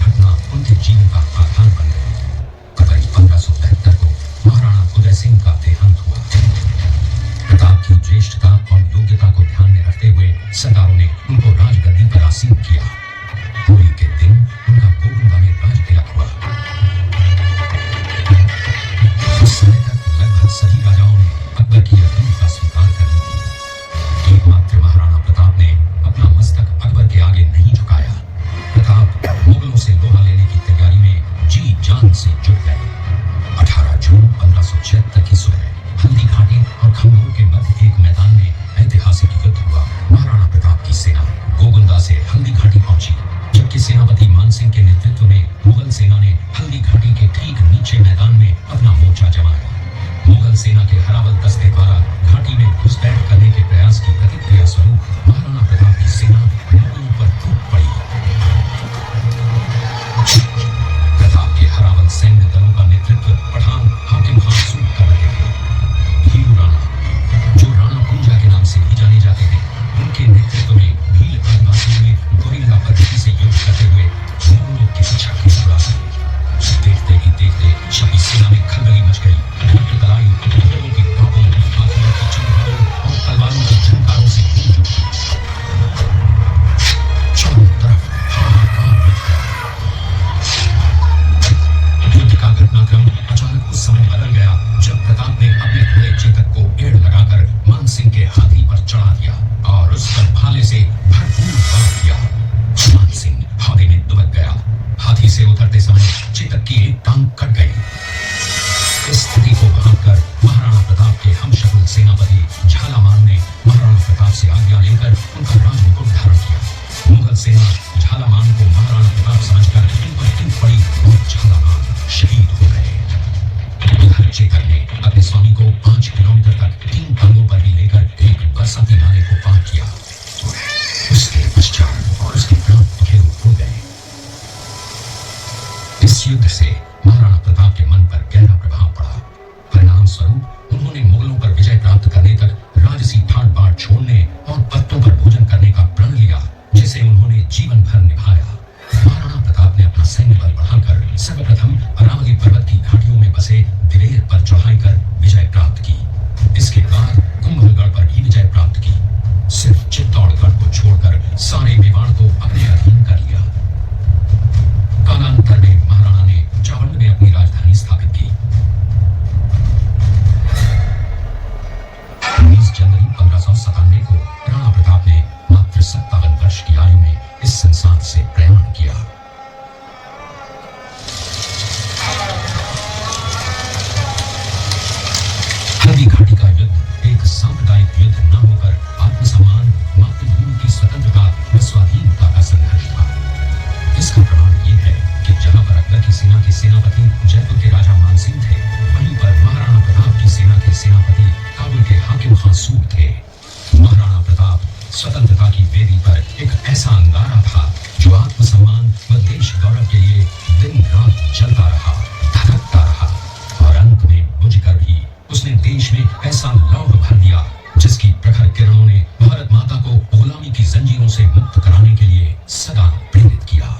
घटना उनके जीवन का आधार बन गई। फरवरी 1573 को महाराणा उदय सिंह का देहांत हुआ। प्रताप की ज्येष्ठता और योग्यता को ध्यान में रखते हुए सरदारों ने उनको राजगद्दी पर आसीन किया। होली के दिन उनका गोगुंदा में राज तिलक हुआ। उस समय तक लगभग सभी राजाओं ने अकबर की अधीनता स्वीकार कर ली थी। एकमात्र महाराणा प्रताप ने अपना मस्तक अकबर के आगे नहीं झुकाया। प्रताप मुगलों से लोहा लेने की तैयारी में जी जान से जुट गए। 18 जून 1576 की सुबह हल्दी घाटी और खंगोर के मध्य एक मैदान में ऐतिहासिक युद्ध हुआ। महाराणा प्रताप की सेना गोगुंदा से हल्दी घाटी पहुंची, जबकि सेनापति मानसिंह के नेतृत्व में मुगल सेना ने हल्दी घाटी के ठीक नीचे मैदान में अपना मोर्चा जमाया। मुगल सेना के हरावल दस्ते द्वारा घाटी में घुसपैठ करने के प्रयास की प्रतिक्रिया स्वरूप महाराणा प्रताप की सेना मुगलों पर टूट पड़ी। प्रताप के हरावल सैन्य दलों का नेतृत्व पठान हाकिम खान सूद कर रहे थे। हीरू राणा, जो राणा कुंजा के नाम से भी जाने जाते हैं, उनके नेतृत्व में भील आदिवासियों ने गोरिल्ला पद्धति से युद्ध करते हुए मुगलों की पीछा छुड़ा दी। देखते ही देखते शपी सेना में खलबली मच गई। कलाई मुगलों की तोपों, हाथियों की चमगादड़ों और तलवारों की झंकारों से गूंज उठी। चारों तरफ हाहाकार मच गया। युद्ध का घटनाक्रम अचानक उस समय बदल गया जब प्रताप ने अपने घोड़े चेतक को एड़ लगाकर मानसिंह के हाथी पर चढ़ा दिया और उस पर भाले से भरपूर वार किया। मानसिंह हौदे में दुबक गया। हाथी से उतरते समय चेतक की एक टांग कट गई। इस स्थिति को भांपकर महाराणा प्रताप के हमशक्ल सेनापति झालामान ने महाराणा प्रताप से आज्ञा लेकर उनका राजमुकुट धारण किया। मुगल सेना झालामान को महाराणा प्रताप समझकर उन पर टूट पड़ी और झालामान शहीद हो गए। उधर चेतक ने अपने स्वामी को 5 किलोमीटर तक 3 टांगों पर ही लेकर एक बरसाती नाले को पार किया। उसके पश्चात उसके प्राण पखेरु हो गए। इस युद्ध से महाराणा प्रताप के मन पर गहरा प्रभाव पड़ा। परिणाम स्वरूप उन्होंने मुगलों पर विजय प्राप्त करने तक राजसी ठाट बाट छोड़ने और पत्तों पर भोजन करने का प्रण लिया, जिसे उन्होंने जीवन भर निभाया। महाराणा प्रताप ने अपना सैन्य बल बढ़ाकर सर्वप्रथम अरावली पर्वत की घाटियों में बसे दिलेर पर चढ़ाई कर विजय प्राप्त की। इसके बाद कुंभलगढ़ पर भी विजय प्राप्त की। सिर्फ चित्तौड़गढ़ को छोड़कर सारे मेवाड़ को अपने अधीन कर लिया। कालांतर में महाराणा ने चावंड में अपनी राजधानी स्थापित की। 19 जनवरी 1597 को राणा प्रताप ने मात्र 57 वर्ष की आयु में इस संसार से प्रयाण किया। हल्दी घाटी का युद्ध एक सांप्रदायिक युद्ध न होकर आत्मसम्मान, मातृभूमि की स्वतंत्रता व स्वाधीनता का संघर्ष था। इसका प्रमाण यह है कि जहां पर अकबर की सेना के सेनापति जयपुर के राजा मानसिंह थे, वहीं पर महाराणा प्रताप की सेना के सेनापति काबुल के हाकिम खान सूद थे। महाराणा प्रताप स्वतंत्रता की वेदी पर एक ऐसा अंगारा था जो आत्मसम्मान व देश गौरव के लिए दिन रात जलता रहा, धधकता रहा और अंत में बुझकर भी उसने देश में ऐसा लौह भर दिया जिसकी प्रखर किरणों ने भारत माता को गुलामी की जंजीरों से मुक्त कराने के लिए सदा प्रेरित किया।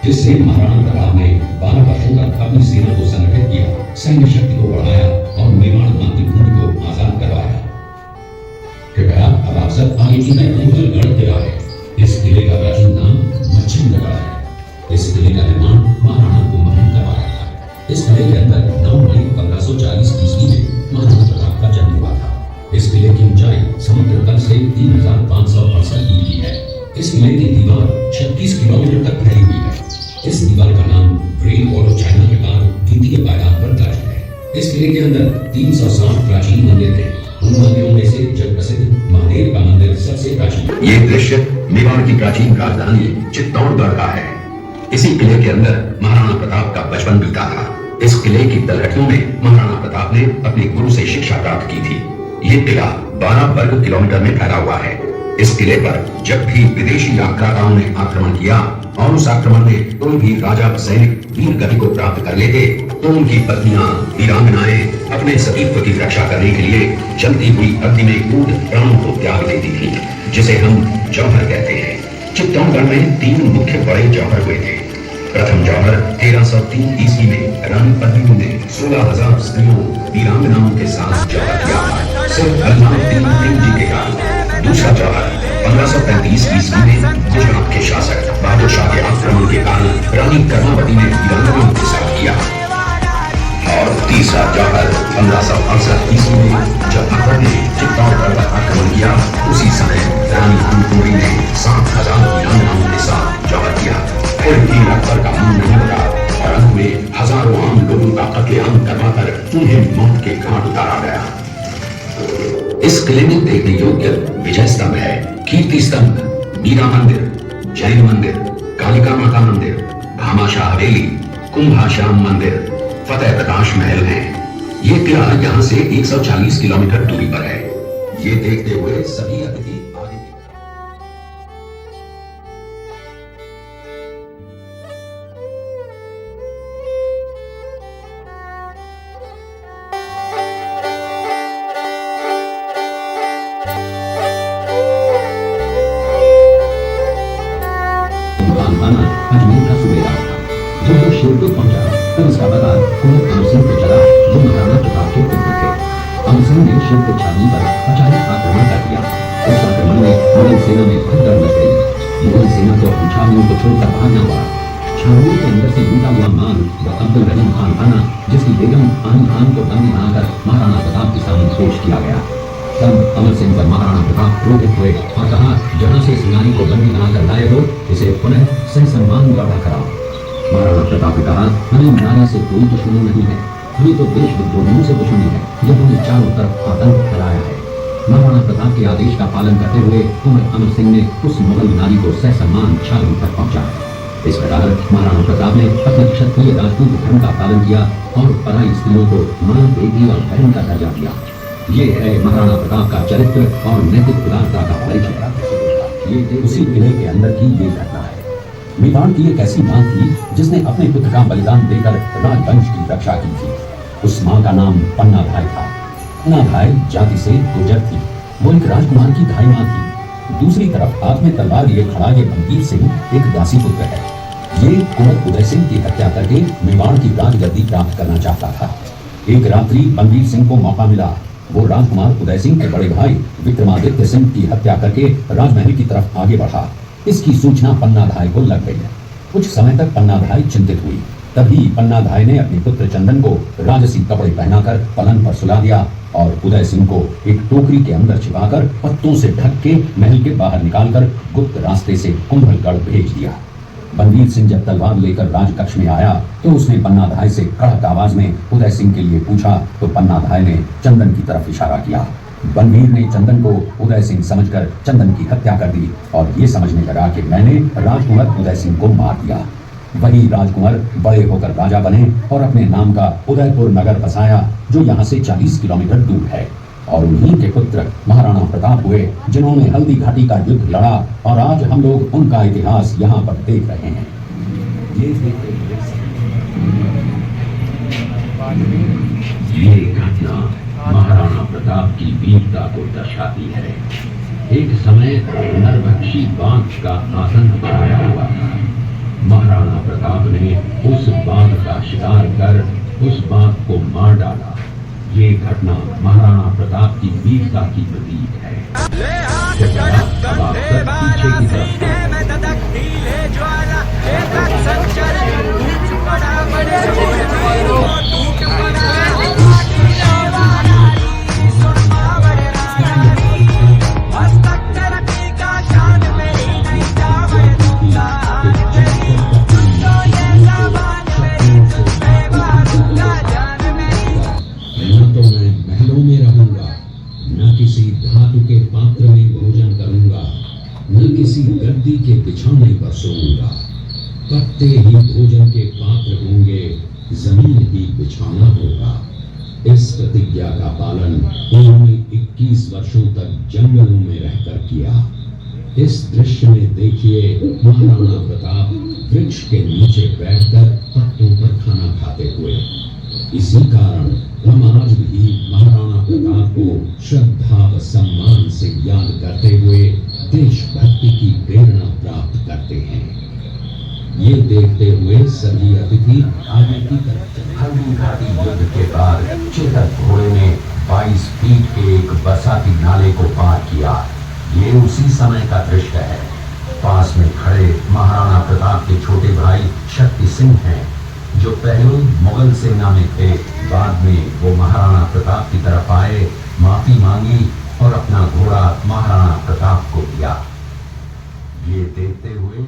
जिससे महाराणा प्रताप ने 12 वर्षों तक अपनी सेना को संगठित किया, सैन्य शक्ति को बढ़ाया और मेवाड़ मातृभूमि को आजाद करवाया। कृपया अब आप सब आगे की कुंभलगढ़ किला है। इस किले का प्राचीन नाम मच्छिंद्रगढ़ है। इस किले का निर्माण महाराणा कुंभल ने करवाया था। इस किले के अंदर 9 मई 1540 ईस्वी में महाराणा प्रताप का जन्म हुआ था। इस किले की ऊंचाई समुद्र तल से 3568 मील है। इस किले की दीवार 36 किलोमीटर तक फैली हुई है। इस दीवार का नाम ग्रेट वॉल ऑफ चाइना के बाद द्वितीय पायदान पर दर्ज है। इस किले के अंदर 360 प्राचीन मंदिर हैं। उन मंदिरों में से जग प्रसिद्ध महादेव का मंदिर सबसे प्राचीन। ये दृश्य मेवाड़ की प्राचीन राजधानी चित्तौड़गढ़ का है। इसी किले के अंदर महाराणा प्रताप का बचपन बीता था। इस किले की तलहटियों में महाराणा प्रताप ने अपने गुरु से शिक्षा प्राप्त की थी। ये किला 12 वर्ग किलोमीटर में फैला हुआ है। इस किले पर जब भी विदेशी आक्रांताओं ने आक्रमण किया और उस आक्रमण में कोई भी राजा व सैनिक वीर गति को प्राप्त कर लेते तो उनकी पत्नियां वीरांगनाएं अपने सतीत्व की रक्षा करने के लिए जलती हुई अग्नि में कूद प्राणों को त्याग देती थी, जिसे हम जौहर कहते हैं। चित्तौड़गढ़ में 3 मुख्य बड़े जौहर हुए थे। प्रथम जौहर 1303 ईस्वी में रानी पद्मिनी ने 16,000 स्त्रियों वीरांगनाओं के साथ जौहर किया, सिर्फ अल्लाउद्दीन खिलजी के कारण। दूसरा जौहर 1535 ईस्वी में गुजरात के शासक बहादुर शाह के आक्रमण के कारण रानी कर्मावती ने वीरांगनाओं के साथ किया। और तीसरा जौहर 1568 ईस्वी में जब अकबर ने चित्तौड़गढ़ पर आक्रमण किया, उसी समय रानी कुंती ने 7,000 वीरांगनाओं के साथ जौहर किया। फिर भी अकबर का मन नहीं बना और अंत में हजारों आम लोगों का कत्लेआम करवाकर उन्हें मौत के घाट उतारा गया। इस किले में देखने योग्य विजय स्तंभ है, कीर्ति स्तंभ, मीरा मंदिर, जैन मंदिर, कालिका माता मंदिर, भामाशाह हवेली, कुंभाश्याम मंदिर, फतेह प्रकाश महल है। ये किला यहाँ से 140 किलोमीटर दूरी पर है। ये देखते हुए सभी अतिथि अजमेर का सूबेदार था। जब वो शेरपुर पहुंचा तब उसका पता कुंवर अमर सिंह को चला, जो महाराणा प्रताप के पुत्र थे। अमर सिंह ने शेरपुर छावनी पर अचानक आक्रमण कर दिया। उस आक्रमण में मुगल सेना में भगदड़ मच गई। मुगल सेना को अपनी छावनियों को छोड़कर भागना पड़ा। छावनी के अंदर से लूटा हुआ माल व अब्दुल रहीम खान खाना, जिसकी बेगम आनी खान को बंदी बनाकर महाराणा प्रताप के सामने पेश किया गया। तब अमर सिंह पर महाराणा प्रताप क्रोधित हुए और कहा, जहां से इस नारी को बंदी बनाकर लाए हो, इसे पुनः सही सम्मान लौटा कराओ। महाराणा प्रताप ने कहा, हमें नारा से कोई दुश्मनी नहीं है, हमें तो देश विद्रोहियों से दुश्मनी है, जिन्होंने चारों तरफ आतंक फैलाया है। महाराणा प्रताप के आदेश का पालन करते हुए कुंवर अमर सिंह ने उस मुगल नारी को सहसम्मान छावनी तक पहुंचाया। इस प्रकार महाराणा प्रताप ने अपने क्षत्रिय राजपूत धर्म का पालन किया और पराई स्त्रियों को मां, बेटी और बहन का दर्जा दिया। ये है महाराणा प्रताप का चरित्र और नैतिक उदारता का परिचय। ये उसी किले के अंदर की ये घटना है। मेवाड़ की एक ऐसी मां थी जिसने अपने पुत्र का बलिदान देकर राजवंश की रक्षा की थी। उस मां का नाम पन्ना धाय था। पन्ना धाय जाति से गुर्जर थी। वो एक राजकुमार की धाई मां थी। दूसरी तरफ हाथ में तलवार लिए खड़ा ये बलबीर सिंह एक दासी पुत्र है। ये कुंवर उदय सिंह की हत्या करके मेवाड़ की राजगद्दी प्राप्त करना चाहता था। एक रात्रि बलबीर सिंह को मौका मिला। वो राजकुमार उदय सिंह के बड़े भाई विक्रमादित्य सिंह की हत्या करके राजमहल की तरफ आगे बढ़ा। इसकी सूचना पन्ना धाय को लग गई। कुछ समय तक पन्ना धाय चिंतित हुई। तभी पन्ना धाय ने अपने पुत्र चंदन को राजसी कपड़े पहनाकर पलंग पर सुला दिया और उदय सिंह को एक टोकरी के अंदर छिपाकर पत्तों से ढक के महल के बाहर निकालकर गुप्त रास्ते से कुंभलगढ़ भेज दिया। बलबीर सिंह जब तलवार लेकर राजकक्ष में आया तो उसने पन्ना धाय से कड़क आवाज में उदय सिंह के लिए पूछा तो पन्ना धाय ने चंदन की तरफ इशारा किया। बलबीर ने चंदन को उदय सिंह समझकर चंदन की हत्या कर दी और ये समझने लगा कि मैंने राजकुमार उदय सिंह को मार दिया। वही राजकुमार बड़े होकर राजा बने और अपने नाम का उदयपुर नगर बसाया, जो यहाँ से 40 किलोमीटर दूर है। और उन्हीं के पुत्र महाराणा प्रताप हुए, जिन्होंने हल्दी घाटी का युद्ध लड़ा और आज हम लोग उनका इतिहास यहाँ पर देख रहे हैं। ये घटना महाराणा प्रताप की वीरता को दर्शाती है। एक समय नरभक्षी बाघ का आतंक छाया हुआ था। महाराणा प्रताप ने उस बाघ का शिकार कर उस बाघ को मार डाला। ये घटना महाराणा प्रताप की वीरता की प्रतीक है। अब आप सब पीछे की तरफ गद्दी के बिछौने पर सोऊंगा, पत्ते ही भोजन के पात्र होंगे, जमीन ही बिछौना होगा। इस प्रतिज्ञा का पालन उन्होंने 21 वर्षों तक जंगलों में रहकर किया। इस दृश्य में देखिए महाराणा प्रताप वृक्ष के नीचे बैठकर पत्तों पर खाना खाते हुए। इसी कारण हम आज भी महाराणा प्रताप को श्रद्धा व सम्मान से याद करते हुए देशभक्ति की प्रेरणा प्राप्त करते हैं। ये देखते हुए सभी अतिथि आगे की तरफ चले। हल्दी घाटी युद्ध के बाद चेतक घोड़े ने 22 फीट के एक बरसाती नाले को पार किया। ये उसी समय का दृश्य है। पास में खड़े महाराणा प्रताप के छोटे भाई शक्ति सिंह हैं, जो पहले मुगल सेना में थे। बाद में वो महाराणा प्रताप की तरफ आए, माफी मांगी और अपना घोड़ा महाराणा प्रताप को दिया। ये देखते हुए